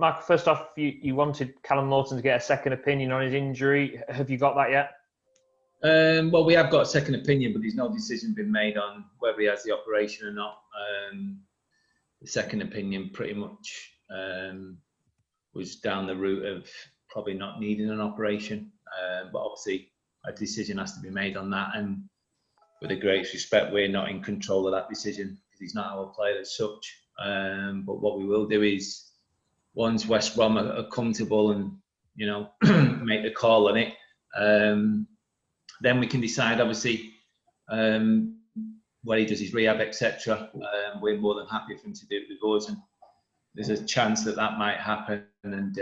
Mark, first off, you wanted Callum Norton to get a second opinion on his injury. Have you got that yet? Well, we have got a second opinion, but there's no decision been made on whether he has the operation or not. The second opinion pretty much was down the route of probably not needing an operation. But obviously, a decision has to be made on that. And with the greatest respect, we're not in control of that decision because he's not our player as such. But what we will do is, once West Brom are comfortable and, you know, make the call on it, then we can decide, obviously, where he does his rehab, etc. We're more than happy for him to do it with us, and there's a chance that might happen. And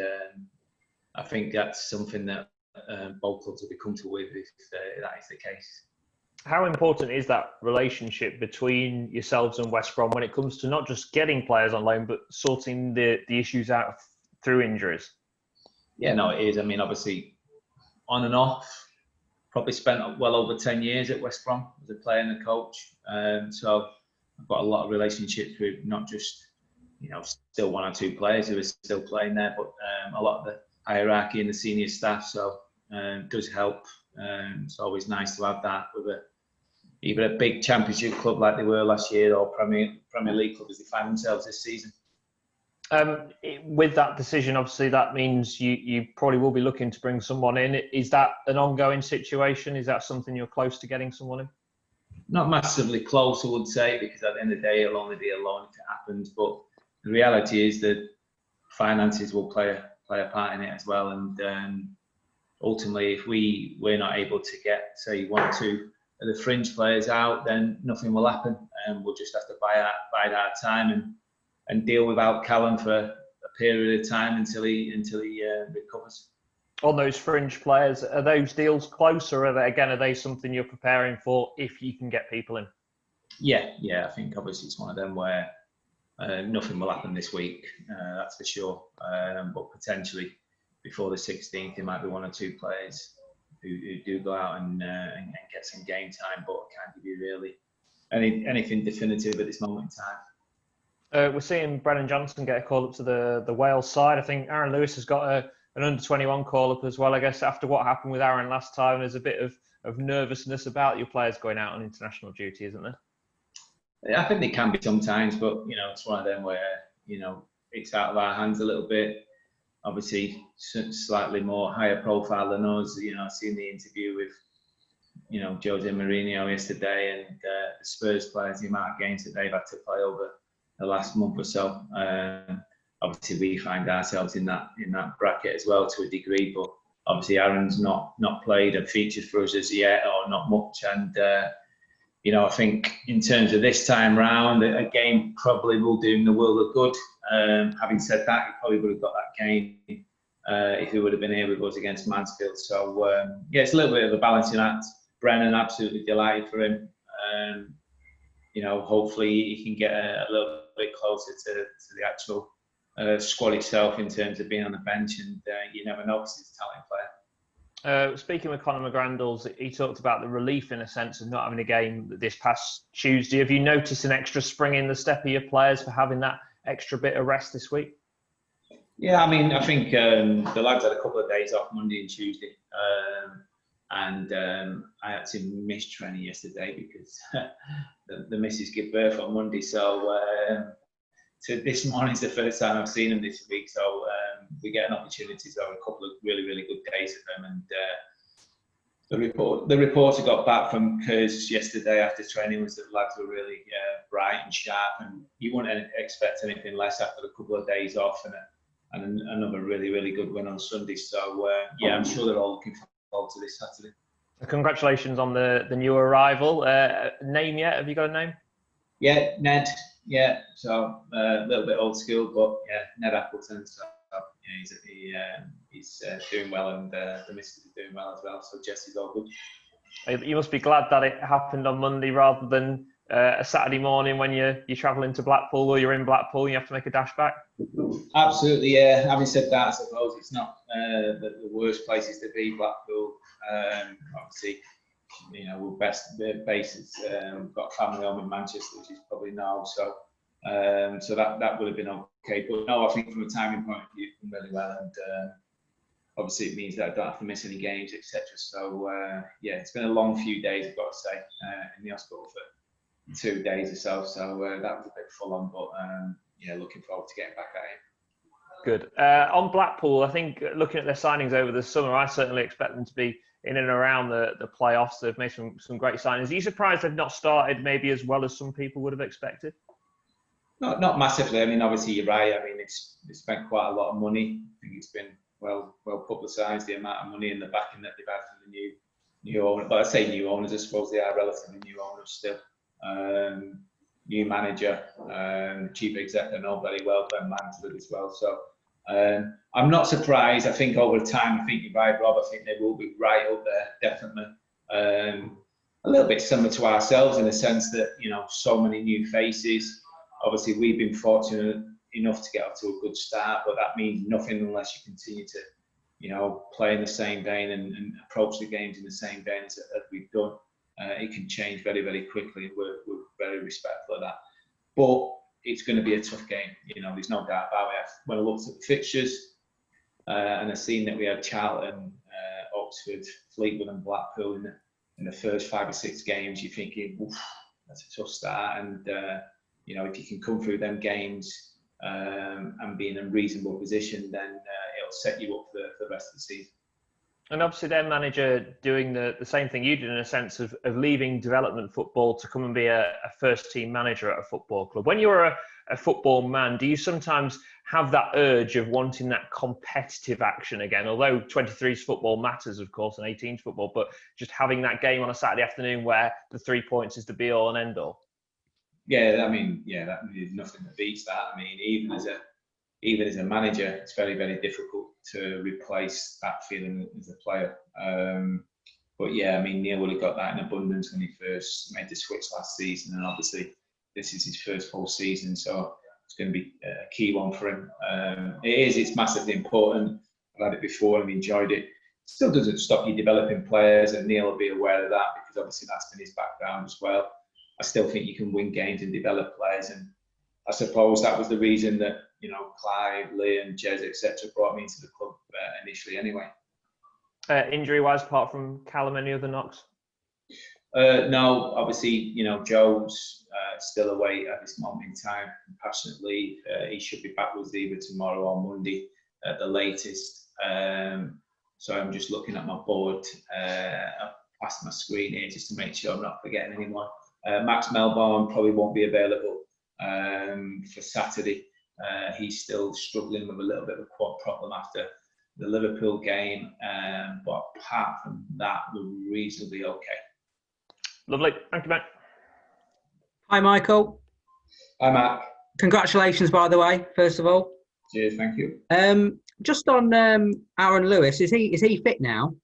I think that's something that both clubs will be comfortable with if that is the case. How important is that relationship between yourselves and West Brom when it comes to not just getting players on loan, but sorting the issues out through injuries? Yeah, no, it is. I mean, obviously, on and off, probably spent well over 10 years at West Brom as a player and a coach. So I've got a lot of relationships with not just, you know, still one or two players who are still playing there, but a lot of the hierarchy and the senior staff. So it does help. It's always nice to have that with either a big championship club like they were last year or Premier League club as they find themselves this season. With that decision, obviously, that means you probably will be looking to bring someone in. Is that an ongoing situation? Is that something you're close to getting someone in? Not massively close, I would say, because at the end of the day, it'll only be a loan if it happens. But the reality is that finances will play a part in it as well. And ultimately, if we're not able to get, say, one or two of the fringe players out, then nothing will happen, and we'll just have to bide our time and deal without Callum for a period of time until he recovers. On those fringe players, are those deals close, or are they something you're preparing for if you can get people in? Yeah, I think obviously it's one of them where nothing will happen this week, that's for sure. But potentially before the 16th, there might be one or two players who do go out and get some game time, but I can't give you really anything definitive at this moment in time. We're seeing Brennan Johnson get a call up to the Wales side. I think Aaron Lewis has got an under-21 call up as well. I guess after what happened with Aaron last time, there's a bit of nervousness about your players going out on international duty, isn't there? I think they can be sometimes, but you know, it's one of them where, you know, it's out of our hands a little bit. Obviously, slightly more higher profile than us. You know, I've seen the interview with, you know, Jose Mourinho yesterday, and the Spurs players, the amount of games that they've had to play over the last month or so. Obviously, we find ourselves in that bracket as well to a degree, but obviously Aaron's not played and featured for us as yet, or not much. And you know, I think in terms of this time round, a game probably will do him the world of good. Having said that, he probably would have got that game if he would have been here with us against Mansfield. So yeah, it's a little bit of a balancing act. Brennan, absolutely delighted for him. You know, hopefully he can get a little bit closer to the actual squad itself in terms of being on the bench, and you never know because he's a talented player. Speaking with Conor McGrandles, he talked about the relief in a sense of not having a game this past Tuesday. Have you noticed an extra spring in the step of your players for having that extra bit of rest this week? Yeah, I mean, I think the lads had a couple of days off Monday and Tuesday, and I actually missed training yesterday because the missus gave birth on Monday. So this morning's the first time I've seen them this week. So we get an opportunity to have a couple of really, really good days with them. And the report I got back from Kers yesterday after training was that the lads were really bright and sharp, and you wouldn't expect anything less after a couple of days off and another really, really good win on Sunday. So yeah, I'm sure they're all looking forward to this Saturday. Congratulations on the new arrival. Name yet? Have you got a name? Yeah, Ned. Yeah, so a little bit old school, but yeah, Ned Appleton. So yeah, he's doing well, and the missus is doing well as well. So Jesse's all good. You must be glad that it happened on Monday rather than a Saturday morning when you're travelling to Blackpool, or you're in Blackpool and you have to make a dash back. Absolutely, yeah. Having said that, I suppose it's not the worst places to be, Blackpool. Obviously, you know, we're best bases. We've got a family home in Manchester, which is probably now. So So that would have been okay. But no, I think from a timing point of view, it's done really well, and obviously it means that I don't have to miss any games, etc. So yeah, it's been a long few days, I've got to say, in the hospital for 2 days or so. So that was a bit full on, but yeah, looking forward to getting back at it. Good. On Blackpool, I think looking at their signings over the summer, I certainly expect them to be in and around the playoffs. They've made some great signings. Are you surprised they've not started maybe as well as some people would have expected? Not massively. I mean, obviously you're right. I mean, they spent quite a lot of money. I think it's been well publicised, the amount of money and the backing that they've had from the new owner. But I say new owners, I suppose they are relatively new owners still. New manager, chief exec, I know very well, Ben Mansfield as well. So I'm not surprised. I think over time, I think you're right, Rob. I think they will be right up there, definitely. A little bit similar to ourselves in the sense that, you know, so many new faces. Obviously, we've been fortunate enough to get off to a good start, but that means nothing unless you continue to, you know, play in the same vein and approach the games in the same vein as we've done. It can change very, very quickly. We're very respectful of that. But it's going to be a tough game. You know, there's no doubt about it. When I looked at the fixtures and I've seen that we had Charlton, Oxford, Fleetwood and Blackpool in the first 5 or 6 games, you're thinking, oof, that's a tough start. And, you know, if you can come through them games and be in a reasonable position, then it'll set you up for the rest of the season. And obviously their manager doing the same thing you did in a sense of leaving development football to come and be a first team manager at a football club. When you're a football man, do you sometimes have that urge of wanting that competitive action again? Although 23's football matters, of course, and 18's football, but just having that game on a Saturday afternoon where the 3 points is the be all and end all. Yeah, I mean, yeah, there's nothing that beats that. I mean, even as a manager, it's very, very difficult to replace that feeling as a player. But yeah, I mean, Neil would have got that in abundance when he first made the switch last season, and obviously this is his first full season, so it's going to be a key one for him. It's massively important. I've had it before and enjoyed it. Still doesn't stop you developing players, and Neil will be aware of that because obviously that's been his background as well. I still think you can win games and develop players, and I suppose that was the reason that, you know, Clive, Liam, Jez, etc. brought me into the club initially anyway. Injury-wise, apart from Callum, any other knocks? No, obviously, you know, Joe's still away at this moment in time, compassionate leave. He should be back with us either tomorrow or Monday at the latest. So I'm just looking at my board, past my screen here just to make sure I'm not forgetting anyone. Max Melbourne probably won't be available for Saturday. He's still struggling with a little bit of a quad problem after the Liverpool game, but apart from that, we're reasonably okay. Lovely. Thank you, mate. Hi, Michael. Hi, Mark. Congratulations, by the way, first of all. Cheers, thank you. Just on Aaron Lewis, is he fit now?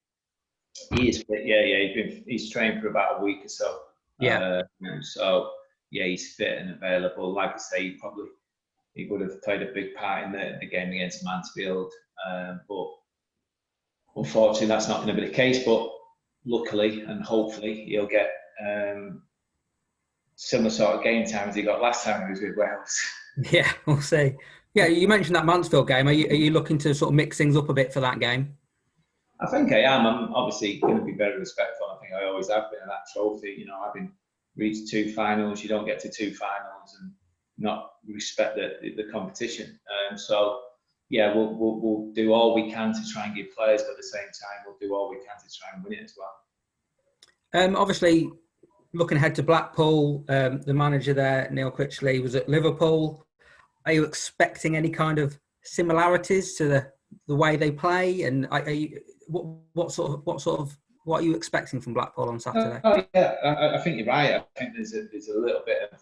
He is fit, yeah. He's trained for about a week or so. Yeah. So, yeah, he's fit and available. Like I say, he would have played a big part in the game against Mansfield. But unfortunately, that's not going to be the case. But luckily and hopefully, he'll get similar sort of game time as he got last time he was with Wales. Yeah, we'll see. Yeah, you mentioned that Mansfield game. Are you looking to sort of mix things up a bit for that game? I think I am. I'm obviously going to be very respectful. I think I always have been of that trophy. You know, having reached 2 finals, you don't get to 2 finals and not respect the competition. So, yeah, we'll do all we can to try and give players, but at the same time, we'll do all we can to try and win it as well. Obviously, looking ahead to Blackpool, the manager there, Neil Critchley, was at Liverpool. Are you expecting any kind of similarities to the way they play? And what are you expecting from Blackpool on Saturday? I think you're right. I think there's a little bit of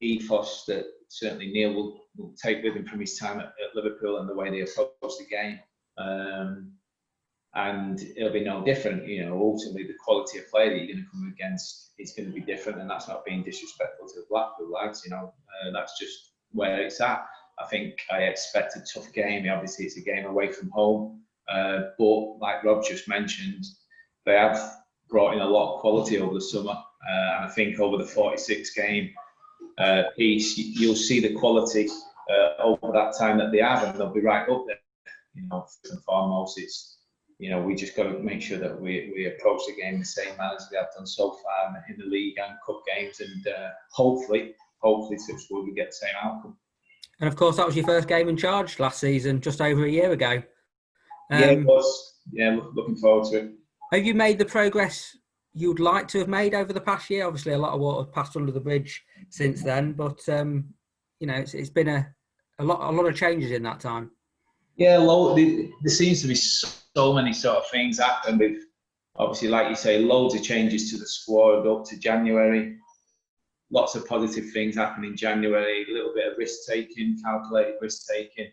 ethos that certainly Neil will take with him from his time at Liverpool and the way they approach the game. And it'll be no different. You know, ultimately the quality of play that you're going to come against is going to be different, and that's not being disrespectful to the Blackpool lads. You know, that's just where it's at. I think I expect a tough game. Obviously, it's a game away from home, but like Rob just mentioned, they have brought in a lot of quality over the summer, and I think over the 46 game piece, you'll see the quality over that time that they have, and they'll be right up there. First and foremost, it's, we just got to make sure that we approach the game the same manner as we have done so far in the league and cup games, and hopefully, touch wood, we get the same outcome. And of course, that was your first game in charge last season, just over a year ago. Yeah, it was. Yeah, looking forward to it. Have you made the progress you'd like to have made over the past year? Obviously, a lot of water passed under the bridge since then, but it's been a lot of changes in that time. Yeah, there seems to be so many sort of things happen with, obviously, like you say, loads of changes to the squad up to January. Lots of positive things happen in January. A little bit of risk-taking, calculated risk-taking.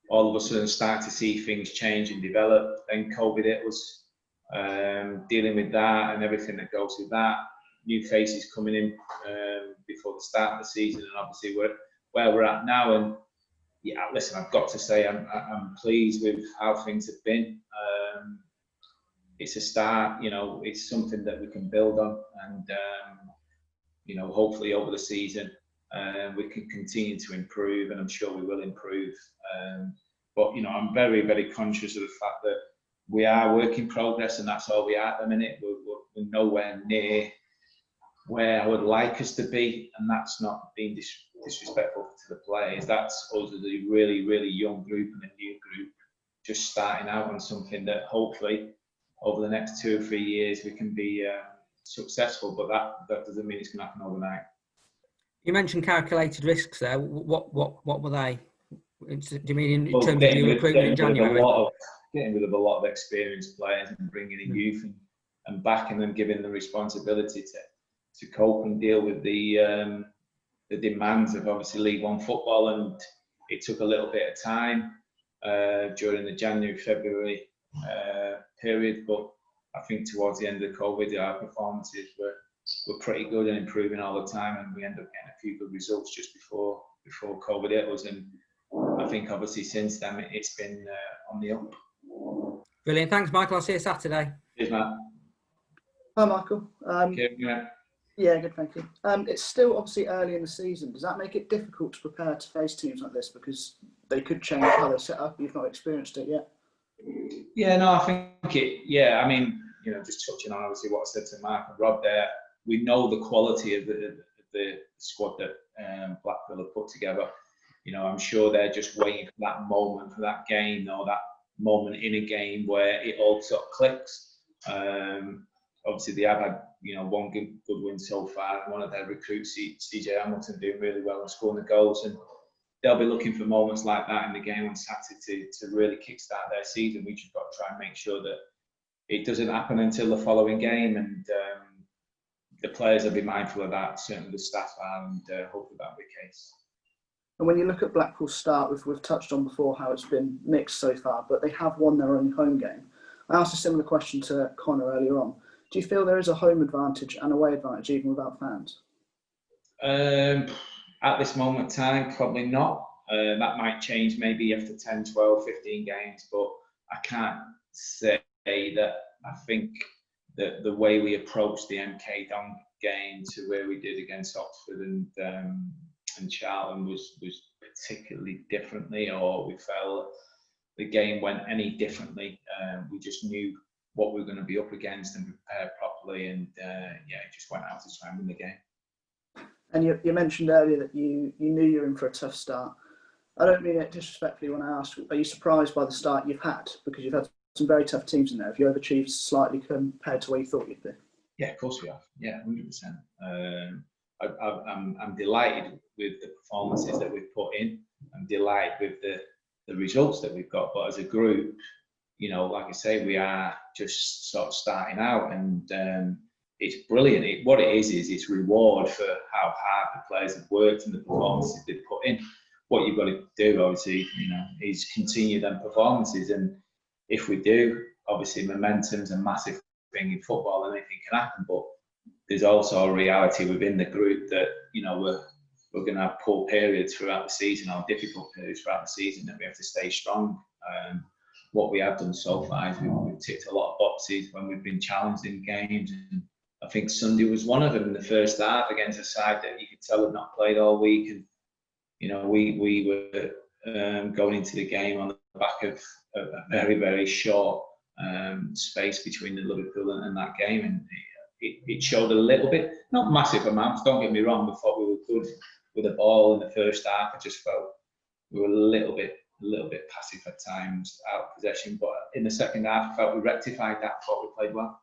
All of a sudden start to see things change and develop. Then COVID hit us, dealing with that and everything that goes with that. New faces coming in before the start of the season, and obviously where we're at now. And yeah, listen, I've got to say I'm pleased with how things have been. It's a start, it's something that we can build on, and hopefully over the season we can continue to improve, and I'm sure we will improve. But I'm very, very conscious of the fact that we are work in progress, and that's all we are at the minute. We're nowhere near where I would like us to be, and that's not being disrespectful to the players. That's us as a really, really young group and a new group just starting out on something that hopefully over the next 2 or 3 years we can be successful, but that doesn't mean it's going to happen overnight. You mentioned calculated risks there. What were they? Do you mean in terms of your recruitment in January? Getting rid of a lot of experienced players and bringing in youth and backing them, giving them the responsibility to cope and deal with the demands of obviously League One football. And it took a little bit of time during the January-February period, but I think towards the end of COVID, our performances were pretty good and improving all the time, and we ended up getting a few good results just before COVID hit us. And I think obviously since then it's been on the up. Brilliant. Thanks, Michael. I'll see you Saturday. Cheers, Matt. Hi, Michael. Yeah, good, thank you. It's still obviously early in the season. Does that make it difficult to prepare to face teams like this, because they could change how they set up? You've not experienced it yet. Yeah, no, I think it. Yeah, I mean, just touching on obviously what I said to Mark and Rob there. We know the quality of the squad that Blackpool have put together. I'm sure they're just waiting for that moment, for that game, or that moment in a game where it all sort of clicks. Obviously, they have had one good win so far. One of their recruits, CJ Hamilton, doing really well and scoring the goals, and they'll be looking for moments like that in the game on Saturday to really kickstart their season. We just got to try and make sure that it doesn't happen until the following game, and the players will be mindful of that. Certainly, the staff are, and hopefully that'll be the case. And when you look at Blackpool's start, we've touched on before how it's been mixed so far, but they have won their only home game. I asked a similar question to Connor earlier on. Do you feel there is a home advantage and away advantage even without fans? At this moment in time, probably not. That might change maybe after 10, 12, 15 games, but I can't say that I think that the way we approached the MK Dons game to where we did against Oxford and Charlton was particularly differently, or we felt the game went any differently. We just knew what we were going to be up against and prepared properly, and it just went out to try and win the game. And you mentioned earlier that you knew you were in for a tough start. I don't mean it disrespectfully when I ask, are you surprised by the start you've had? Because you've had some very tough teams in there. Have you overachieved slightly compared to where you thought you'd be? Yeah, of course we have. Yeah, 100%. I'm delighted with the performances that we've put in. I'm delighted with the results that we've got. But as a group, like I say, we are just sort of starting out, and it's brilliant. What it is it's reward for how hard the players have worked and the performances they've put in. What you've got to do, obviously, is continue them performances. And if we do, obviously, momentum's a massive thing in football, and anything can happen. But there's also a reality within the group that we're going to have poor periods throughout the season, or difficult periods throughout the season, that we have to stay strong. What we have done so far is we've ticked a lot of boxes when we've been challenged in games and have think Sunday was one of them in the first half against a side that you could tell had not played all week, and we were going into the game on the back of a very, very short space between the Liverpool and that game, and it showed a little bit, not massive amounts, don't get me wrong. We thought we were good with the ball in the first half. I just felt we were a little bit passive at times, out of possession. But in the second half, I felt we rectified that. Thought we played well.